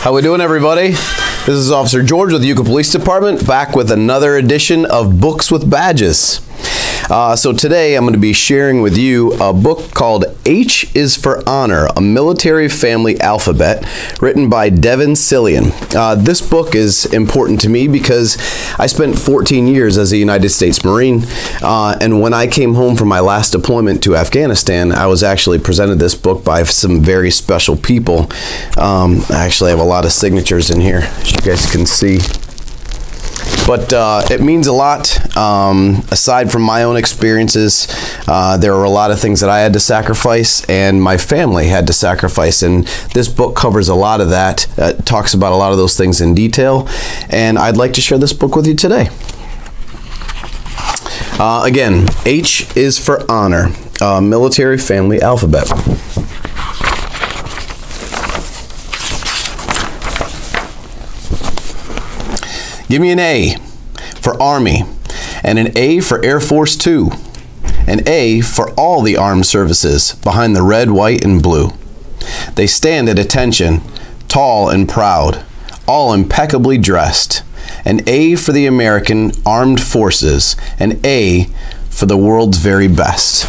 How we doing, everybody? This is Officer George with the Euclid Police Department, back with another edition of Books with Badges. So today I'm going to be sharing with you a book called H is for Honor, a Military Family Alphabet, written by Devin Cillian. This book is important to me because I spent 14 years as a United States Marine, and when I came home from my last deployment to Afghanistan, I was actually presented this book by some very special people. I actually have a lot of signatures in here, as you guys can see. But it means a lot. Aside from my own experiences, there were a lot of things that I had to sacrifice and my family had to sacrifice, and this book covers a lot of that. It talks about a lot of those things in detail, and I'd like to share this book with you today. Again, H is for Honor, Military Family Alphabet. Give me an A for Army, and an A for Air Force 2, an A for all the armed services behind the red, white, and blue. They stand at attention, tall and proud, all impeccably dressed. An A for the American Armed Forces, an A for the world's very best.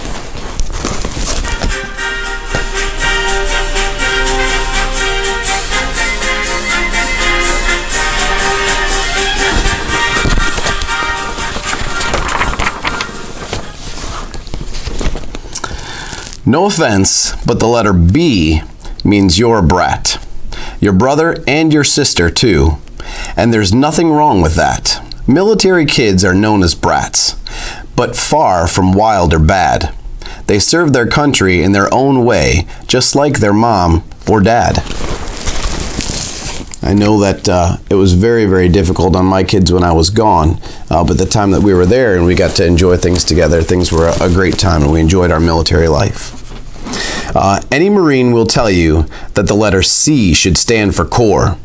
No offense, but the letter B means you're a brat. Your brother and your sister, too. And there's nothing wrong with that. Military kids are known as brats, but far from wild or bad. They serve their country in their own way, just like their mom or dad. I know that it was very, very difficult on my kids when I was gone, but the time that we were there and we got to enjoy things together, things were a great time, and we enjoyed our military life. Any Marine will tell you that the letter C should stand for Corps.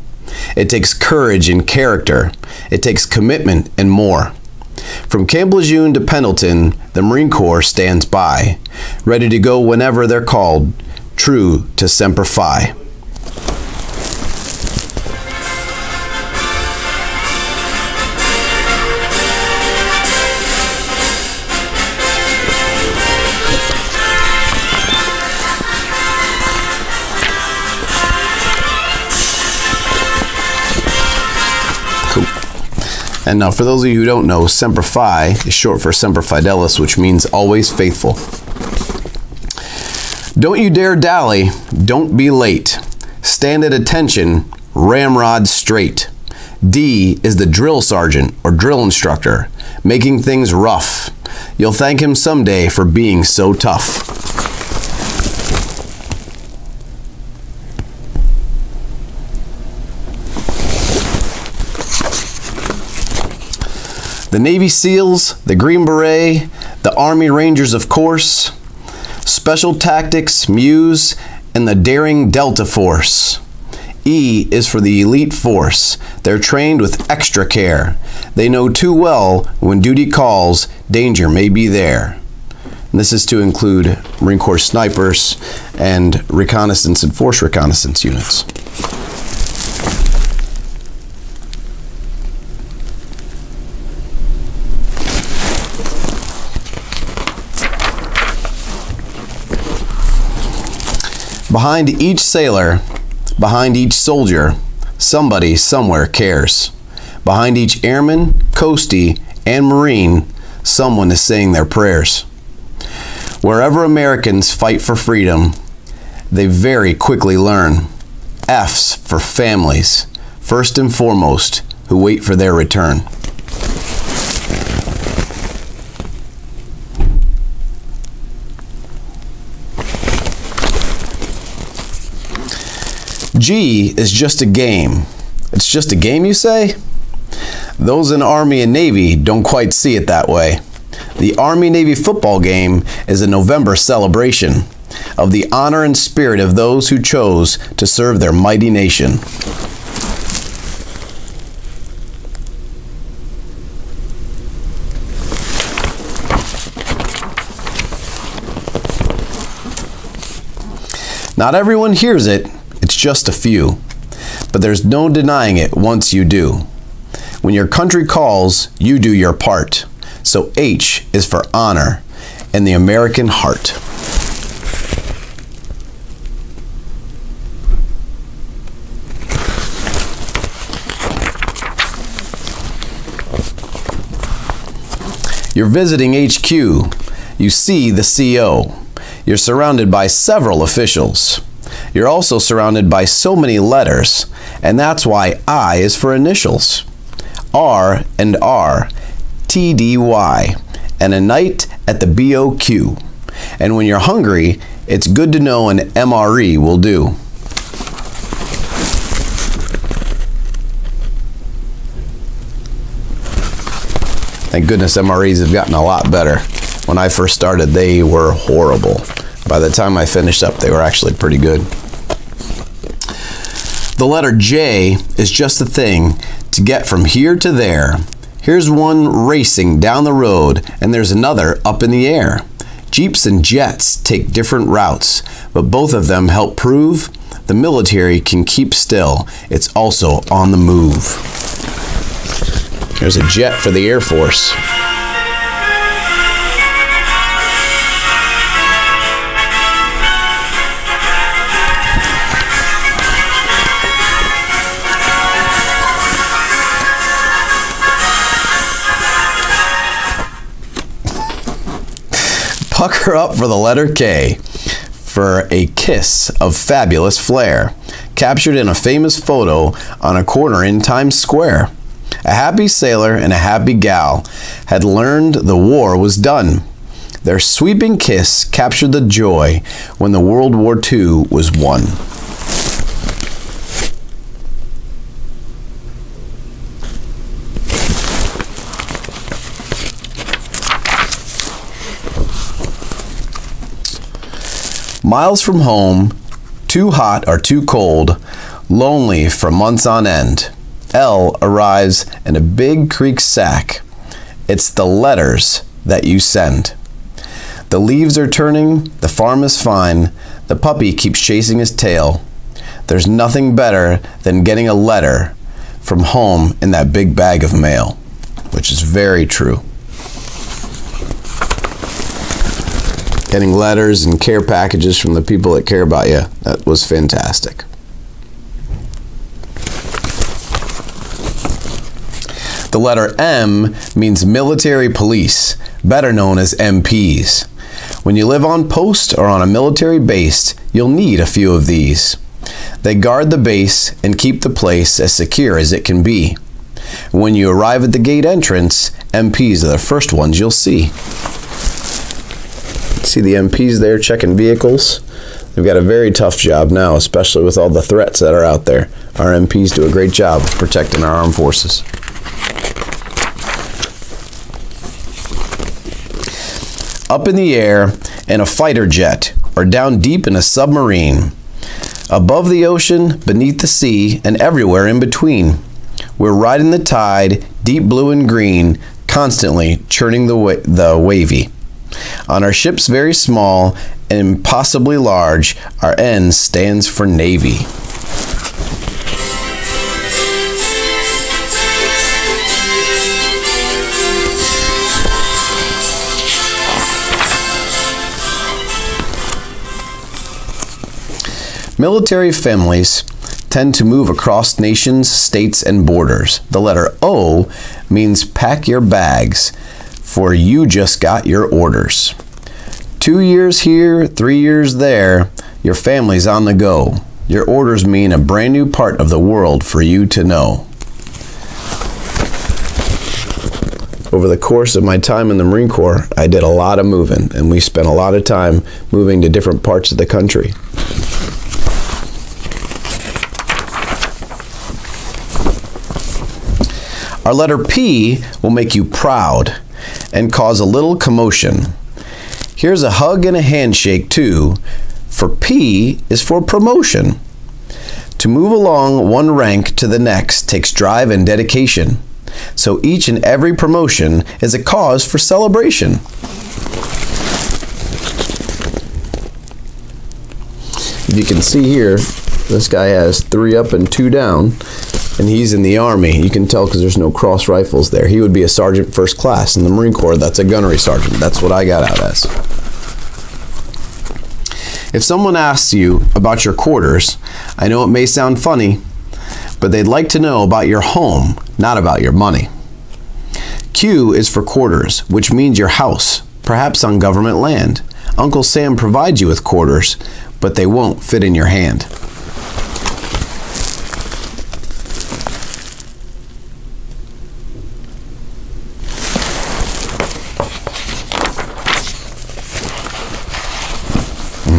It takes courage and character. It takes commitment and more. From Camp Lejeune to Pendleton, the Marine Corps stands by, ready to go whenever they're called, true to Semper Fi. And now, for those of you who don't know, Semper Fi is short for Semper Fidelis, which means always faithful. Don't you dare dally, don't be late. Stand at attention, ramrod straight. D is the drill sergeant or drill instructor, making things rough. You'll thank him someday for being so tough. The Navy SEALs, the Green Beret, the Army Rangers, of course, Special Tactics, Muse, and the Daring Delta Force. E is for the elite force. They're trained with extra care. They know too well when duty calls, danger may be there. And this is to include Marine Corps snipers and reconnaissance and force reconnaissance units. Behind each sailor, behind each soldier, somebody somewhere cares. Behind each airman, coastie, and Marine, someone is saying their prayers. Wherever Americans fight for freedom, they very quickly learn. F's for families, first and foremost, who wait for their return. G is just a game. It's just a game, you say? Those in Army and Navy don't quite see it that way. The Army-Navy football game is a November celebration of the honor and spirit of those who chose to serve their mighty nation. Not everyone hears it, it's just a few. but there's no denying it once you do. When your country calls, you do your part. So H is for honor and the American heart. You're visiting HQ. You see the CO. You're surrounded by several officials. You're also surrounded by so many letters, and that's why I is for initials. R and R, TDY, and a night at the BOQ. And when you're hungry, it's good to know an MRE will do. Thank goodness MREs have gotten a lot better. When I first started, they were horrible. By the time I finished up, they were actually pretty good. The letter J is just a thing to get from here to there. Here's one racing down the road, and there's another up in the air. Jeeps and jets take different routes, but both of them help prove the military can keep still. It's also on the move. There's a jet for the Air Force. Pucker up for the letter K, for a kiss of fabulous flair, captured in a famous photo on a corner in Times Square. A happy sailor and a happy gal had learned the war was done. Their sweeping kiss captured the joy when the World War II was won. Miles from home, too hot or too cold, lonely for months on end. L arrives in a big creek sack. It's the letters that you send. The leaves are turning, the farm is fine, the puppy keeps chasing his tail. There's nothing better than getting a letter from home in that big bag of mail, which is very true. Getting letters and care packages from the people that care about you, that was fantastic. The letter M means military police, better known as MPs. When you live on post or on a military base, you'll need a few of these. They guard the base and keep the place as secure as it can be. When you arrive at the gate entrance, MPs are the first ones you'll see. See the MPs there checking vehicles? They've got a very tough job now, especially with all the threats that are out there. Our MPs do a great job of protecting our armed forces. Up in the air in a fighter jet, or down deep in a submarine. Above the ocean, beneath the sea, and everywhere in between. We're riding the tide, deep blue and green, constantly churning the wavy. On our ships very small and impossibly large, our N stands for Navy. Military families tend to move across nations, states, and borders. The letter O means pack your bags, for you just got your orders. 2 years here, 3 years there, your family's on the go. Your orders mean a brand new part of the world for you to know. Over the course of my time in the Marine Corps, I did a lot of moving, and we spent a lot of time moving to different parts of the country. Our letter P will make you proud and cause a little commotion. Here's a hug and a handshake too, for P is for promotion. To move along one rank to the next takes drive and dedication. So each and every promotion is a cause for celebration. If you can see here, This guy has 3 up and 2 down, and he's in the Army. You can tell because there's no cross rifles there. He would be a sergeant first class in the Marine Corps. That's a gunnery sergeant. That's what I got out as. If someone asks you about your quarters, I know it may sound funny, but they'd like to know about your home, not about your money. Q is for quarters, which means your house, perhaps on government land. Uncle Sam provides you with quarters, but they won't fit in your hand.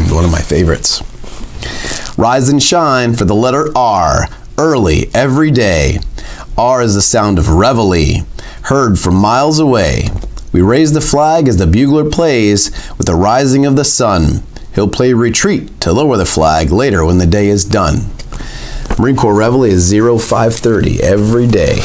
One of my favorites. Rise and shine for the letter R, early, every day. R is the sound of reveille, heard from miles away. We raise the flag as the bugler plays with the rising of the sun. He'll play retreat to lower the flag later when the day is done. Marine Corps reveille is 0530 every day.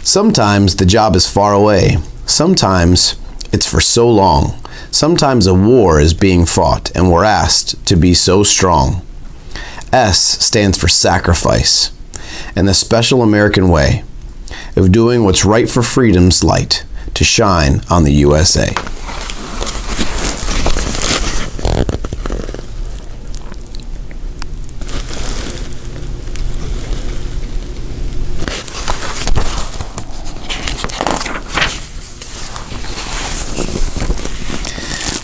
Sometimes the job is far away. Sometimes it's for so long. Sometimes a war is being fought and we're asked to be so strong. S stands for sacrifice and the special American way of doing what's right for freedom's light to shine on the USA.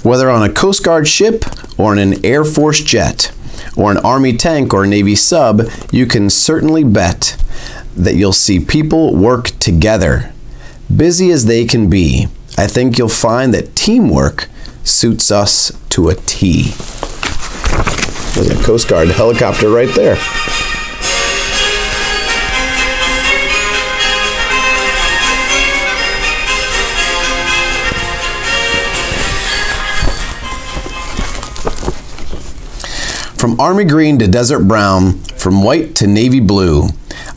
Whether on a Coast Guard ship or in an Air Force jet or an Army tank or a Navy sub, you can certainly bet that you'll see people work together. Busy as they can be, I think you'll find that teamwork suits us to a T. There's a Coast Guard helicopter right there. From army green to desert brown, from white to navy blue,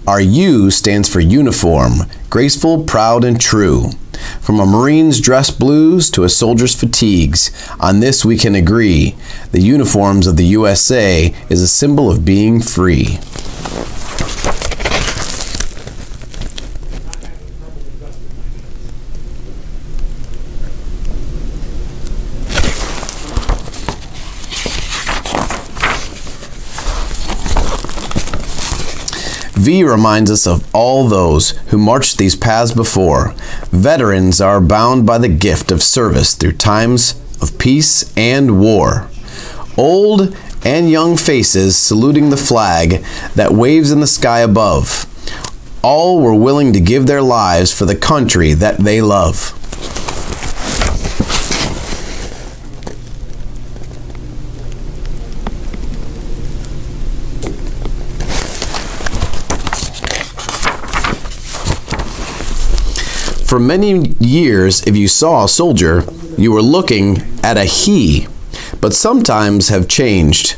our U stands for uniform, graceful, proud, and true. From a Marine's dress blues to a soldier's fatigues, on this we can agree. The uniforms of the USA is a symbol of being free. V reminds us of all those who marched these paths before. Veterans are bound by the gift of service through times of peace and war. Old and young faces saluting the flag that waves in the sky above. All were willing to give their lives for the country that they love. For many years, if you saw a soldier, you were looking at a he, but times have changed,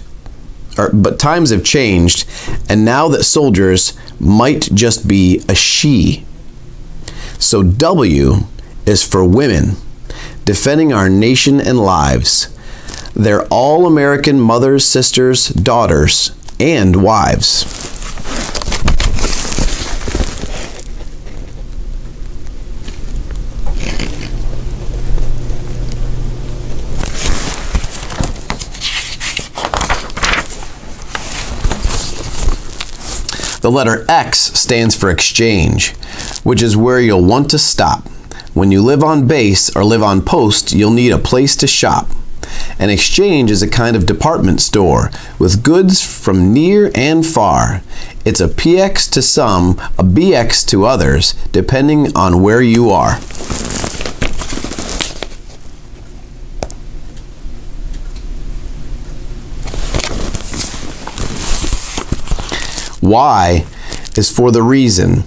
and now that soldiers might just be a she. So W is for women, defending our nation and lives. They're all American mothers, sisters, daughters, and wives. The letter X stands for exchange, which is where you'll want to stop. When you live on base or live on post, you'll need a place to shop. An exchange is a kind of department store with goods from near and far. It's a PX to some, a BX to others, depending on where you are. Y is for the reason.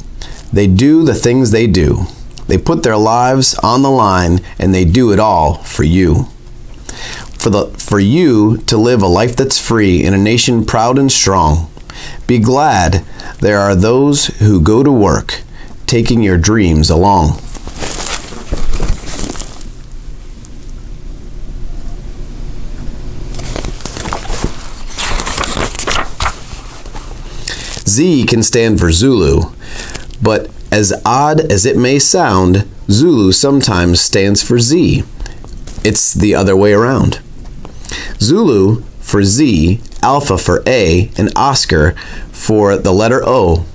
They do the things they do. They put their lives on the line and they do it all for you. for you to live a life that's free in a nation proud and strong. Be glad there are those who go to work, taking your dreams along. Z can stand for Zulu, but as odd as it may sound, Zulu sometimes stands for Z. It's the other way around. Zulu for Z, Alpha for A, and Oscar for the letter O.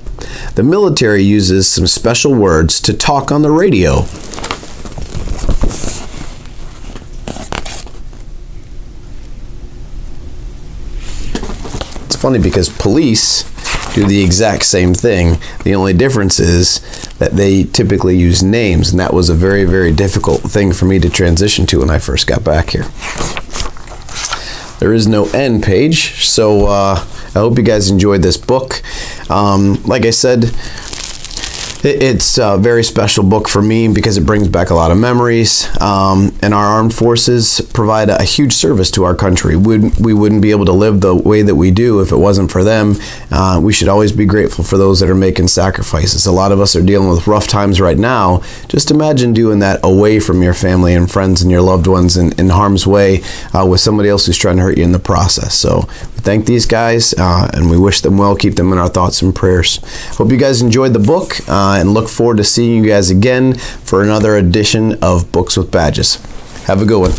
The military uses some special words to talk on the radio. It's funny because police do the exact same thing. The only difference is that they typically use names, and that was a very, very difficult thing for me to transition to when I first got back here. There is no end page, so I hope you guys enjoyed this book. Like I said, it's a very special book for me because it brings back a lot of memories, and our armed forces provide a huge service to our country. We wouldn't be able to live the way that we do if it wasn't for them. We should always be grateful for those that are making sacrifices. A lot of us are dealing with rough times right now. Just imagine doing that away from your family and friends and your loved ones in harm's way with somebody else who's trying to hurt you in the process. So we thank these guys, and we wish them well, keep them in our thoughts and prayers. Hope you guys enjoyed the book, and look forward to seeing you guys again for another edition of Books with Badges. Have a good one.